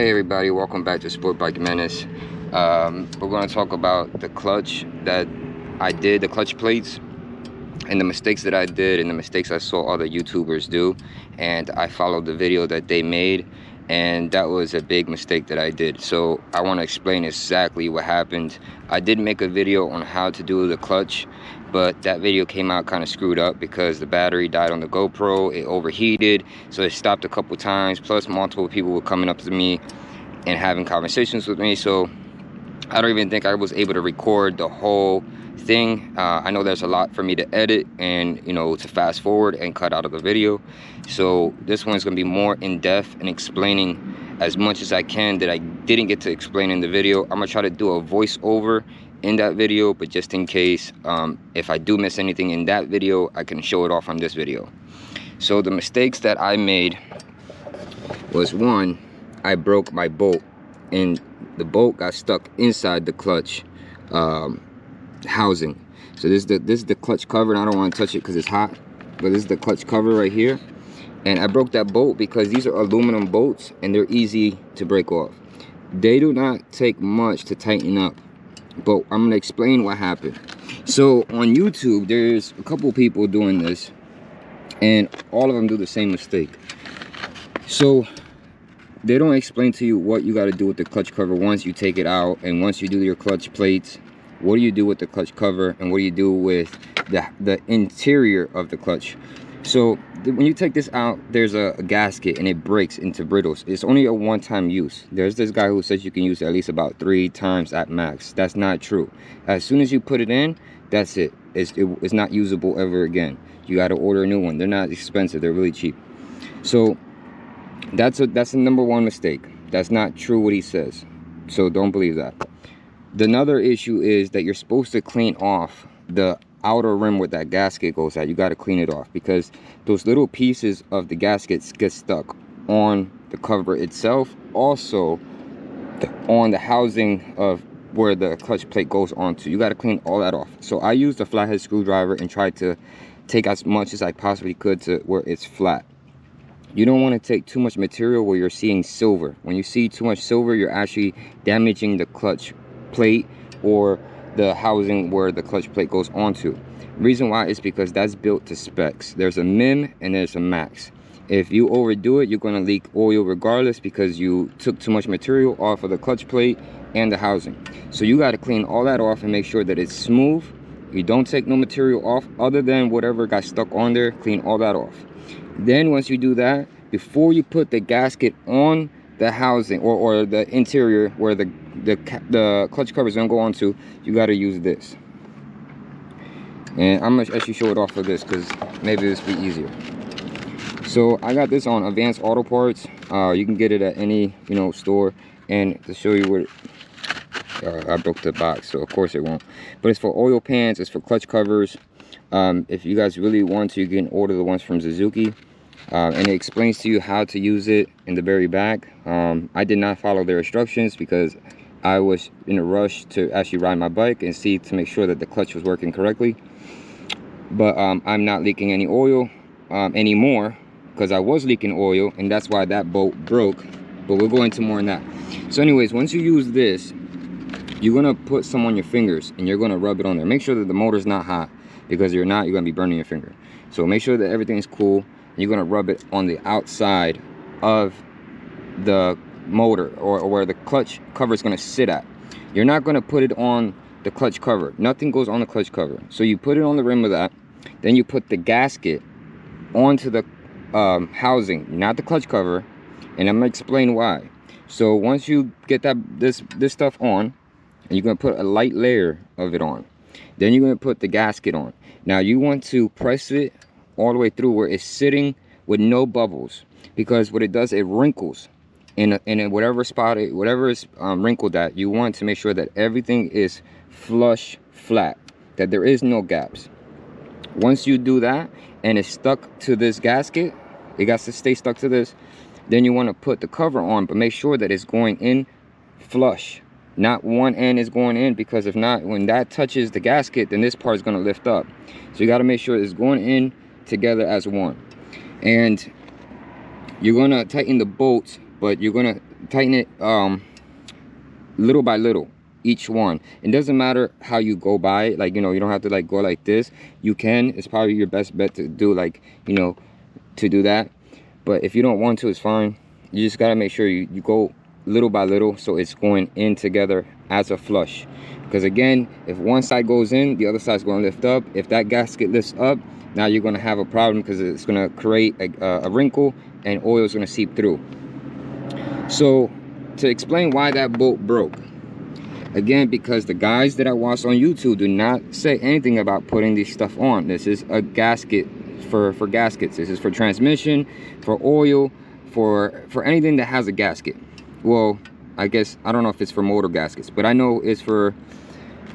Hey everybody, welcome back to Sport Bike Menace. We're going to talk about the clutch that I did, the clutch plates, and the mistakes that I did and the mistakes I saw other YouTubers do. And I followed the video that they made, and that was a big mistake that I did. So I want to explain exactly what happened. I did make a video on how to do the clutch, but that video came out kind of screwed up because the battery died on the GoPro. It overheated, so it stopped a couple times. Plus multiple people were coming up to me and having conversations with me, so I don't even think I was able to record the whole thing. I know there's a lot for me to edit and, you know, to fast forward and cut out of the video. So this one's gonna be more in-depth and explaining as much as I can that I didn't get to explain in the video. I'm gonna try to do a voiceover in that video, but just in case, if I do miss anything in that video, I can show it off on this video. So the mistakes that I made was, one, I broke my bolt, and the bolt got stuck inside the clutch housing. So this is the clutch cover, and I don't want to touch it because it's hot, but this is the clutch cover right here. And I broke that bolt because these are aluminum bolts and they're easy to break off. They do not take much to tighten up, but I'm gonna explain what happened. So on YouTube, there's a couple people doing this, and all of them do the same mistake. So they don't explain to you what you got to do with the clutch cover once you take it out, and once you do your clutch plates, what do you do with the clutch cover, and what do you do with the interior of the clutch. So when you take this out, there's a gasket and it breaks into brittles. It's only a one-time use. There's this guy who says you can use it at least about 3 times at max. That's not true. As soon as you put it in, that's it. It's not usable ever again. You got to order a new one. They're not expensive, they're really cheap. So that's the number one mistake. That's not true what he says, so don't believe that. Another issue is that you're supposed to clean off the outer rim where that gasket goes at. You got to clean it off because those little pieces of the gaskets get stuck on the cover itself, also on the housing of where the clutch plate goes onto. You got to clean all that off. So I used a flathead screwdriver and tried to take as much as I possibly could to where it's flat. You don't want to take too much material where you're seeing silver. When you see too much silver, you're actually damaging the clutch plate or the housing where the clutch plate goes onto. Reason why is because that's built to specs. There's a min and there's a max. If you overdo it, you're going to leak oil regardless because you took too much material off of the clutch plate and the housing. So you got to clean all that off and make sure that it's smooth. You don't take no material off other than whatever got stuck on there. Clean all that off. Then once you do that, before you put the gasket on the housing or the interior where the clutch cover is going to go onto, you got to use this. And I'm going to actually show it off of this because maybe this will be easier. So I got this on Advanced Auto Parts. You can get it at any, you know, store. And to show you what I broke the box, so of course it won't. But it's for oil pans, it's for clutch covers. If you guys really want to, you can order the ones from Suzuki. And it explains to you how to use it in the very back. I did not follow their instructions because I was in a rush to actually ride my bike and see to make sure that the clutch was working correctly. But I'm not leaking any oil anymore because I was leaking oil, and that's why that bolt broke. But we'll go into more on that. So anyways, once you use this, you're gonna put some on your fingers and you're gonna rub it on there. Make sure that the motor's not hot, because you're gonna be burning your finger. So make sure that everything is cool, and you're gonna rub it on the outside of the motor or where the clutch cover is gonna sit at. You're not gonna put it on the clutch cover. Nothing goes on the clutch cover. So you put it on the rim of that, then you put the gasket onto the housing, not the clutch cover, and I'm gonna explain why. So once you get this stuff on, and you're gonna put a light layer of it on, then you're gonna put the gasket on. Now you want to press it all the way through where it's sitting with no bubbles, because what it does, it wrinkles in whatever spot whatever is wrinkled at. You want to make sure that everything is flush, flat, that there is no gaps. Once you do that and it's stuck to this gasket, it got to stay stuck to this, then you want to put the cover on, but make sure that it's going in flush. Not one end is going in, because if not, when that touches the gasket, then this part is going to lift up. So you got to make sure it's going in together as one. And you're going to tighten the bolts, but you're going to tighten it little by little, each one. It doesn't matter how you go by it, like, you know, you don't have to like go like this. You can, it's probably your best bet to do like, you know, to do that. But if you don't want to, it's fine. You just gotta make sure you go little by little, so it's going in together as a flush. Because again, if one side goes in, the other side's going to lift up. If that gasket lifts up, now you're going to have a problem, because it's going to create a wrinkle and oil is going to seep through. So to explain why that bolt broke, again, because the guys that I watched on YouTube do not say anything about putting this stuff on. This is a gasket for gaskets. This is for transmission, for oil, for anything that has a gasket. Well, I guess, I don't know if it's for motor gaskets, but I know it's for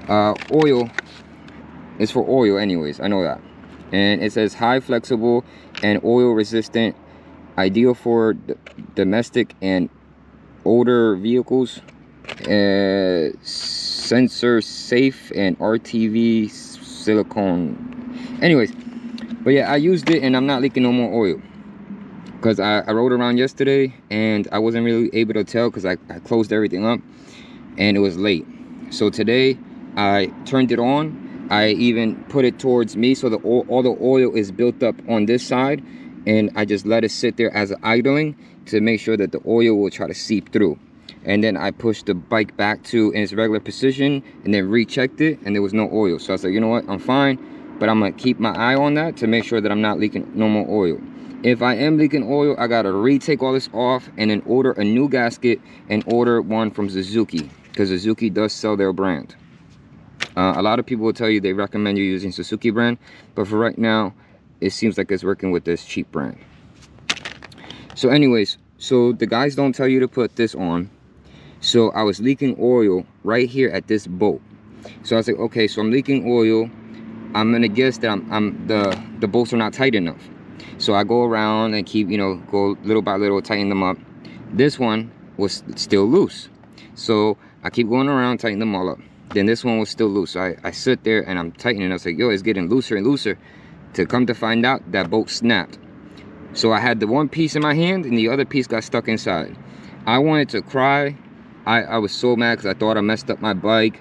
oil. It's for oil anyways, I know that. And it says high flexible and oil resistant, ideal for domestic and older vehicles, sensor safe, and RTV silicone. Anyways, but yeah, I used it and I'm not leaking no more oil. Because I rode around yesterday and I wasn't really able to tell, because I closed everything up and it was late. So today I turned it on. I even put it towards me, so all the oil is built up on this side, and I just let it sit there as idling to make sure that the oil will try to seep through. And then I pushed the bike back to in its regular position and then rechecked it, and there was no oil. So I said, you know what, I'm fine, but I'm gonna keep my eye on that to make sure that I'm not leaking no more oil. If I am leaking oil, I gotta retake all this off and then order a new gasket and order one from Suzuki, because Suzuki does sell their brand. A lot of people will tell you they recommend you using Suzuki brand, but for right now, it seems like it's working with this cheap brand. So anyways, so the guys don't tell you to put this on. So I was leaking oil right here at this bolt. So I was like, okay, so I'm leaking oil. I'm gonna guess that the bolts are not tight enough. So I go around and keep, you know, go little by little, tighten them up. This one was still loose. So I keep going around, tighten them all up. Then this one was still loose. So I sit there and I'm tightening. I was like, yo, it's getting looser and looser. To come to find out, that bolt snapped. So I had the one piece in my hand and the other piece got stuck inside. I wanted to cry. I was so mad because I thought I messed up my bike,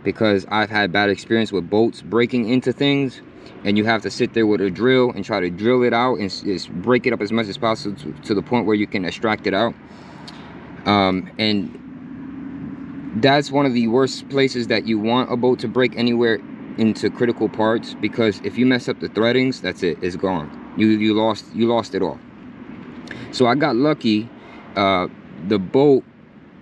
because I've had bad experience with bolts breaking into things. And you have to sit there with a drill and try to drill it out and just break it up as much as possible to the point where you can extract it out. And that's one of the worst places that you want a bolt to break anywhere into critical parts, because if you mess up the threadings, that's it, it's gone. You lost it all. So I got lucky. The bolt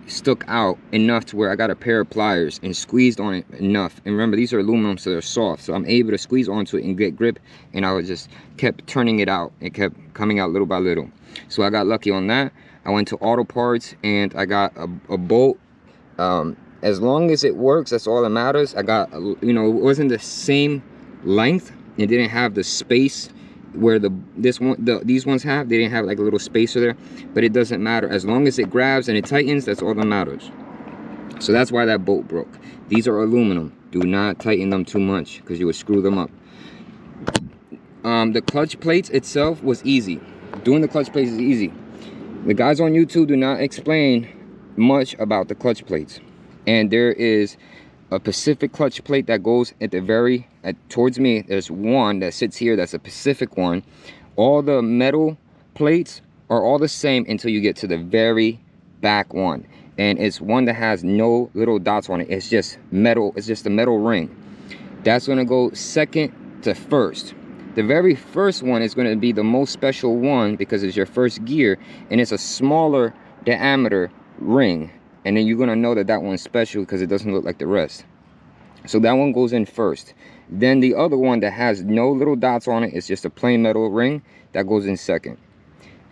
stuck out enough to where I got a pair of pliers and squeezed on it enough. And remember, these are aluminum, so they're soft, so I'm able to squeeze onto it and get grip. And I just kept turning it out. It kept coming out little by little. So I got lucky on that. I went to auto parts and I got a bolt. As long as it works, that's all that matters. I got, you know, it wasn't the same length. It didn't have the space where these ones have. They didn't have like a little spacer there, but it doesn't matter. As long as it grabs and it tightens, that's all that matters. So that's why that bolt broke. These are aluminum. Do not tighten them too much, because you would screw them up. The clutch plates itself was easy. Doing the clutch plates is easy. The guys on YouTube do not explain much about the clutch plates. And there is a Pacific clutch plate that goes at the towards me. There's one that sits here that's a Pacific one. All the metal plates are all the same until you get to the very back one, and it's one that has no little dots on it. It's just metal. It's just a metal ring. That's going to go second to first. The very first one is going to be the most special one, because it's your first gear and it's a smaller diameter ring. And then you're going to know that that one's special because it doesn't look like the rest. So that one goes in first. Then the other one that has no little dots on it, it's just a plain metal ring, that goes in second.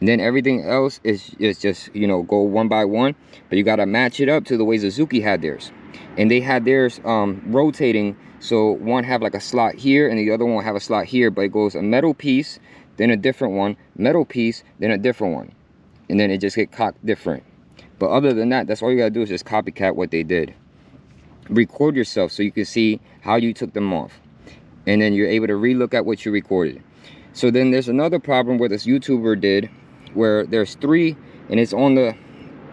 And then everything else is just, you know, go one by one. But you got to match it up to the way Suzuki had theirs. And they had theirs rotating. So one have like a slot here and the other one will have a slot here. But it goes a metal piece, then a different one, metal piece, then a different one. And then it just get cocked different. But other than that, that's all you gotta do is just copycat what they did. Record yourself so you can see how you took them off. And then you're able to relook at what you recorded. So then there's another problem where this YouTuber did, where there's 3, and it's on the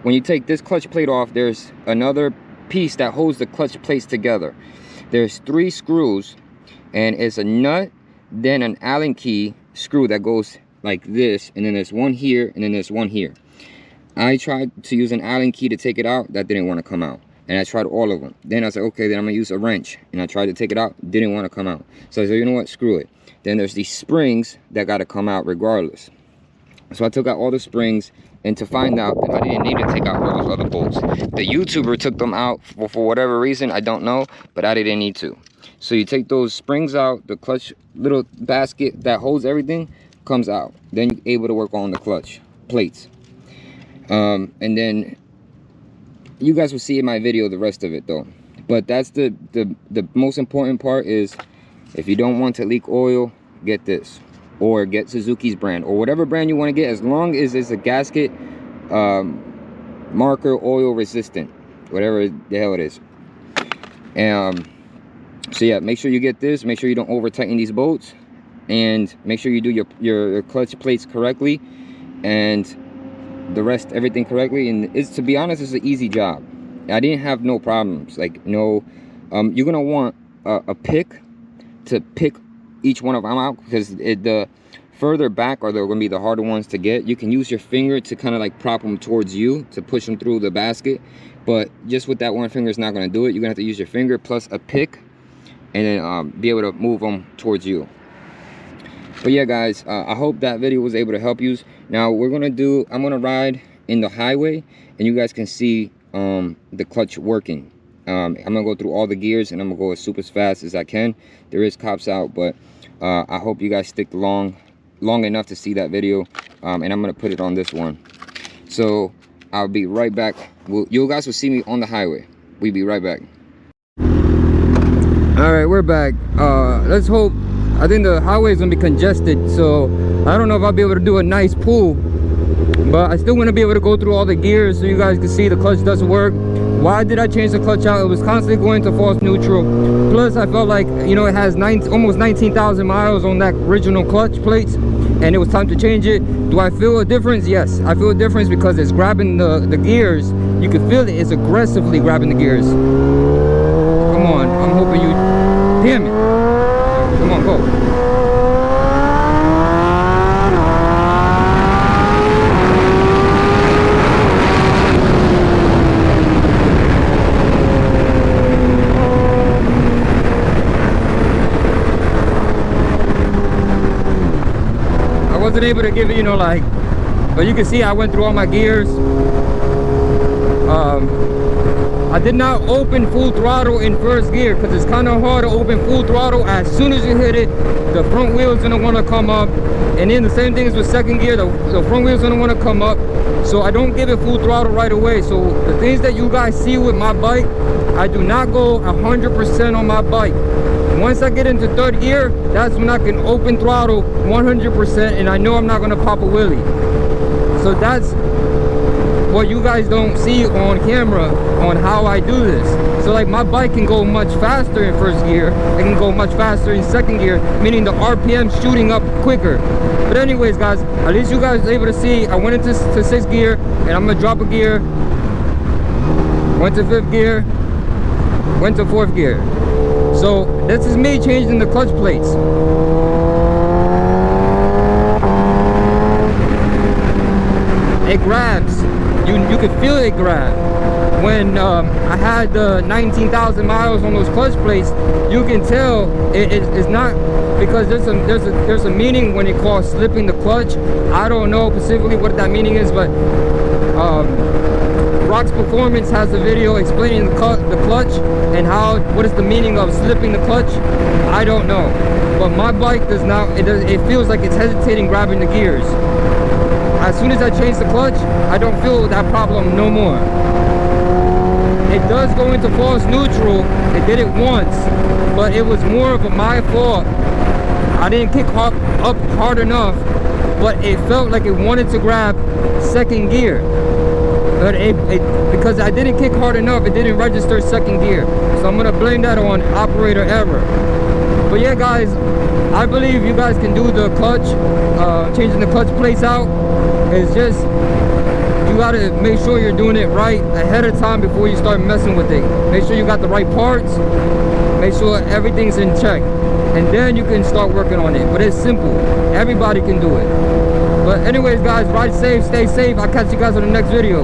when you take this clutch plate off, there's another piece that holds the clutch plates together. There's 3 screws, and it's a nut, then an Allen key screw that goes like this, and then there's one here, and then there's one here. I tried to use an Allen key to take it out. That didn't want to come out, and I tried all of them. Then I said, okay, then I'm gonna use a wrench, and I tried to take it out. Didn't want to come out. So I said, you know what, screw it. Then there's these springs that got to come out regardless. So I took out all the springs, and to find out that I didn't need to take out all those other bolts. The YouTuber took them out for whatever reason, I don't know, but I didn't need to. So you take those springs out, the clutch little basket that holds everything comes out. Then you're able to work on the clutch plates. And then you guys will see in my video the rest of it though. But that's the most important part is, if you don't want to leak oil, get this. Or get Suzuki's brand, or whatever brand you want to get, as long as it's a gasket marker oil resistant, whatever the hell it is. So yeah, make sure you get this. Make sure you don't over tighten these bolts, and make sure you do your clutch plates correctly, and the rest, everything correctly. And it's, to be honest, it's an easy job. I didn't have no problems, like no. You're gonna want a pick to pick each one of them out, because the further back are going to be the harder ones to get. You can use your finger to kind of like prop them towards you to push them through the basket, but just with that one finger is not going to do it. You're going to have to use your finger plus a pick, and then be able to move them towards you. But yeah guys, I hope that video was able to help you. Now I'm going to ride in the highway, and you guys can see the clutch working. I'm gonna go through all the gears, and I'm gonna go as super fast as I can. There is cops out, but I hope you guys stick long enough to see that video, and I'm gonna put it on this one. So I'll be right back. You guys will see me on the highway. We'll be right back. All right, we're back. Let's hope. I think the highway is gonna be congested, so I don't know if I'll be able to do a nice pull, but I still want to be able to go through all the gears so you guys can see the clutch does work. Why did I change the clutch out? It was constantly going to false neutral. Plus, I felt like, you know, it has almost 19,000 miles on that original clutch plates, and it was time to change it. Do I feel a difference? Yes, I feel a difference because it's grabbing the gears. You can feel it. It's aggressively grabbing the gears. Come on, I'm hoping you... Damn it. Come on, go. Wasn't able to give it, you know, like, but you can see I went through all my gears. I did not open full throttle in first gear because it's kind of hard to open full throttle. As soon as you hit it, the front wheel's gonna want to come up, and then the same thing is with second gear, the front wheel's gonna want to come up. So I don't give it full throttle right away. So the things that you guys see with my bike, I do not go 100% on my bike. Once I get into third gear, that's when I can open throttle 100%, and I know I'm not going to pop a wheelie. So that's what you guys don't see on camera on how I do this. So like my bike can go much faster in first gear, it can go much faster in second gear, meaning the RPM shooting up quicker. But anyways guys, at least you guys are able to see I went into sixth gear, and I'm going to drop a gear, went to fifth gear, went to fourth gear. So this is me changing the clutch plates. It grabs. You can feel it grab. When I had the 19,000 miles on those clutch plates, you can tell it's not, because there's a meaning when it calls slipping the clutch. I don't know specifically what that meaning is, but Rock's Performance has a video explaining the clutch and what is the meaning of slipping the clutch. I don't know, but my bike does not. It feels like it's hesitating grabbing the gears. As soon as I change the clutch, I don't feel that problem no more. It does go into false neutral. It did it once, but it was more of my fault. I didn't kick up hard enough, but it felt like it wanted to grab second gear. But because I didn't kick hard enough, it didn't register second gear. So I'm gonna blame that on operator error. But yeah guys, I believe you guys can do the clutch, changing the clutch plates out. It's just you gotta make sure you're doing it right ahead of time before you start messing with it. Make sure you got the right parts, make sure everything's in check, and then you can start working on it. But it's simple, everybody can do it. But anyways guys, ride safe, stay safe. I'll catch you guys on the next video.